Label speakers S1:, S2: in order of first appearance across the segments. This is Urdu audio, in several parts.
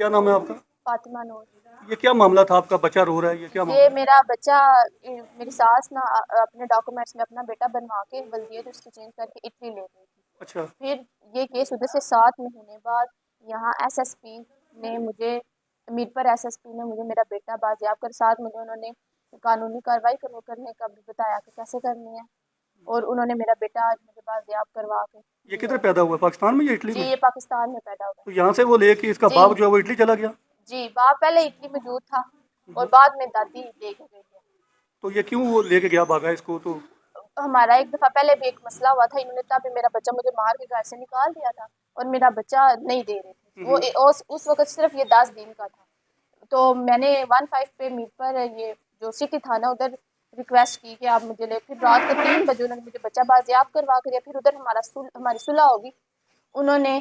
S1: کیا نام ہے آپ کا؟
S2: فاطمہ نور۔
S1: یہ کیا معاملہ تھا؟ آپ کا بچہ رو رہا ہے، یہ کیا معاملہ
S2: یہ
S1: ہے؟
S2: میرا بچہ، میری ساس نا اپنے ڈاکومنٹس میں اپنا بیٹا بنوا کے ولدیت اس کی چینج کر کے اٹلی لے گئی تھی۔
S1: اچھا،
S2: پھر یہ کیس ادھر سے 7 مہینے بعد یہاں ایس ایس پی نے مجھے، میرپور ایس ایس پی نے مجھے میرا بیٹا بازیاب کر، ساتھ مجھے انہوں نے قانونی کارروائی کرنے کا بھی بتایا کہ کیسے کرنی ہے، اور انہوں نے میرا بیٹا آج مجھے بازیاب کروا کے
S1: یہ
S2: دیا
S1: کدھر
S2: ہے۔
S1: پیدا ہوا ہے؟ پاکستان میں یا اٹلی
S2: جی
S1: میں؟
S2: یہ پاکستان میں پیدا ہوا
S1: تو یہاں سے وہ لے کے اس کا
S2: ہے۔
S1: باپ
S2: جی
S1: جو ہے وہ اٹلی چلا گیا؟
S2: جی باپ پہلے اٹلی موجود تھا اور بعد میں دادی لے کے گئی ہے۔
S1: تو یہ کیوں وہ لے کے گیا بھاگا اس کو؟ تو
S2: ہمارا ایک دفعہ پہلے بھی ایک مسئلہ ہوا تھا، انہوں نے تب میرا بچہ مجھے مار کے گھر سے نکال دیا تھا اور میرا بچہ نہیں دے رہے تھے وہ، اس وقت صرف یہ 10 دن کا تھا۔ تو میں نے 15 پہ میٹ پر یہ جو سٹی تھا نا ادھر ریکویسٹ کی کہ آپ مجھے لے، پھر رات کو 3 بجے انہوں نے مجھے بچہ بازیاب کروا کے دیا۔ پھر ادھر ہماری صلح ہوگی، انہوں نے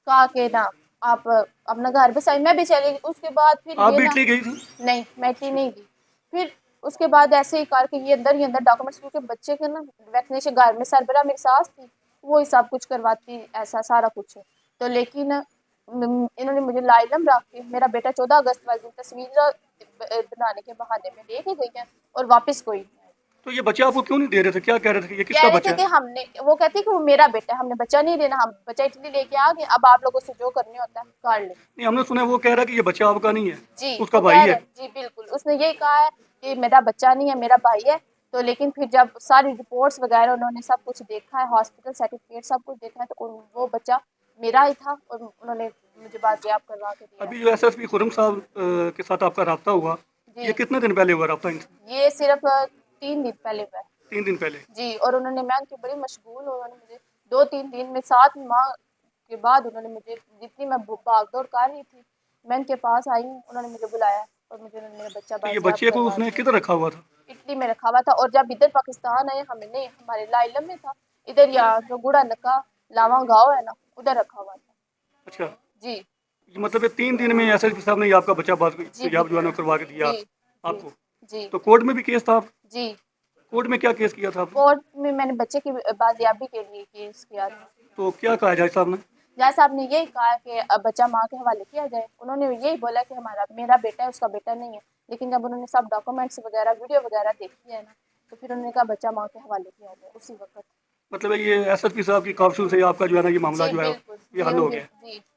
S2: کہا کہ نا آپ اپنا گھر بسائی، میں بھی چلی گئی۔ اس کے بعد پھر
S1: آپ
S2: یہ
S1: بھی
S2: نا،
S1: اٹلی گئی تھی؟
S2: نہیں میں اٹلی نہیں گئی۔ پھر اس کے بعد ایسے ہی کر کے یہ اندر ہی اندر ڈاکومنٹس، کیونکہ بچے کے نا ویکسینیشن گھر میں سربراہ میری ساس تھی، وہی سب کچھ کرواتی، ایسا سارا کچھ۔ تو لیکن انہوں نے مجھے لائلم رکھ کے میرا بیٹا 14 اگست والے دن تصویر بنانے کے بہانے میں لے کے گئی ہے اور واپس کوئی نہیں آئی۔
S1: تو یہ بچہ آپ کو کیوں نہیں دے رہے تھے؟ کیا کہہ رہے تھے کہ یہ کس
S2: کہہ
S1: کا
S2: رہے
S1: بچہ
S2: تھے کہ
S1: ہے؟
S2: ہم نے، وہ کہتے کہ وہ میرا بیٹا ہے، ہم نے بچہ نہیں دینا، ہم بچہ اٹلی لے کے آ گئے، اب آپ لوگوں سے جو کرنے ہوتا ہے کر لیں۔
S1: نہیں، ہم نے سنا ہے وہ کہہ رہا ہے کہ یہ بچہ آپ کا نہیں ہے،
S2: جی
S1: اس کا
S2: وہ کہہ
S1: بھائی ہے۔
S2: رہے، جی بالکل اس نے یہی کہا ہے کہ میرا بچہ نہیں ہے، میرا بھائی ہے۔ تو لیکن پھر جب ساری رپورٹس وغیرہ انہوں نے سب کچھ دیکھا ہے، ہاسپٹل سرٹیفکیٹ سب کچھ دیکھا ہے، تو وہ بچہ میرا ہی تھا اور انہوں نے مجھے بازیاب کروا کے دیا
S1: ابھی
S2: ہے۔
S1: جو ایس ایس پی خرم صاحب کے ساتھ آپ کا رابطہ ہوا،
S2: جی
S1: یہ کتنے دن پہلے ہوا رابطہ ان سے؟
S2: یہ صرف 3 دن پہلے ہوا ہے۔
S1: 3 دن پہلے؟
S2: جی اور انہوں نے، میں ان کی بڑی مشغول ہوں، انہوں نے مجھے 2-3 دن میں 7 ماہ کے بعد انہوں نے مجھے، جتنی میں بھاگ دوڑ کر رہی تھی میں ان کے پاس آئی ہوں، انہوں نے مجھے بلایا اور مجھے انہوں نے میرا بچہ
S1: تو یہ
S2: بازیاب
S1: بچے کو
S2: کروا
S1: اس نے
S2: دیا۔
S1: کدھر رکھا ہوا تھا؟
S2: اٹلی میں رکھا ہوا تھا، اور جب ادھر پاکستان آئے ہمارے لائلم میں تھا، ادھر یا جو گوڑا نکا لاواں گاؤں ہے نا ادھر رکھا ہوا تھا۔
S1: اچھا،
S2: جی
S1: یہ مطلب یہ 3 دن میں ایس ایس پی صاحب نے یہ آپ کا بچہ
S2: جی
S1: بازیاب جو ہے نا کروا کے دیا
S2: جی
S1: آپ
S2: جی
S1: کو؟
S2: جی
S1: تو کورٹ میں بھی کیس تھا؟
S2: جی
S1: کورٹ میں کیا کیس کیا تھا آپ نے؟
S2: کورٹ میں نے بچے کی بازیابی کے لیے کیس کیا تھا۔
S1: تو کیا کہا جج صاحب نے؟
S2: جج صاحب نے یہی کہا کہ اب بچہ ماں کے حوالے کیا جائے، انہوں نے یہی بولا کہ میرا بیٹا ہے، اس کا بیٹا نہیں ہے۔ لیکن جب انہوں نے سب ڈاکومنٹس وغیرہ ویڈیو وغیرہ دیکھی ہے نا، تو پھر انہوں نے کہا بچہ ماں کے حوالے کیا جائے اسی وقت۔
S1: مطلب یہ ایس ایس پی صاحب کی کاپشن سے آپ کا جو ہے نا یہ معاملہ
S2: جی
S1: جو ہے
S2: بالکل،
S1: یہ
S2: جی
S1: حل
S2: ان
S1: ہو
S2: کی،
S1: گیا ہے؟
S2: جی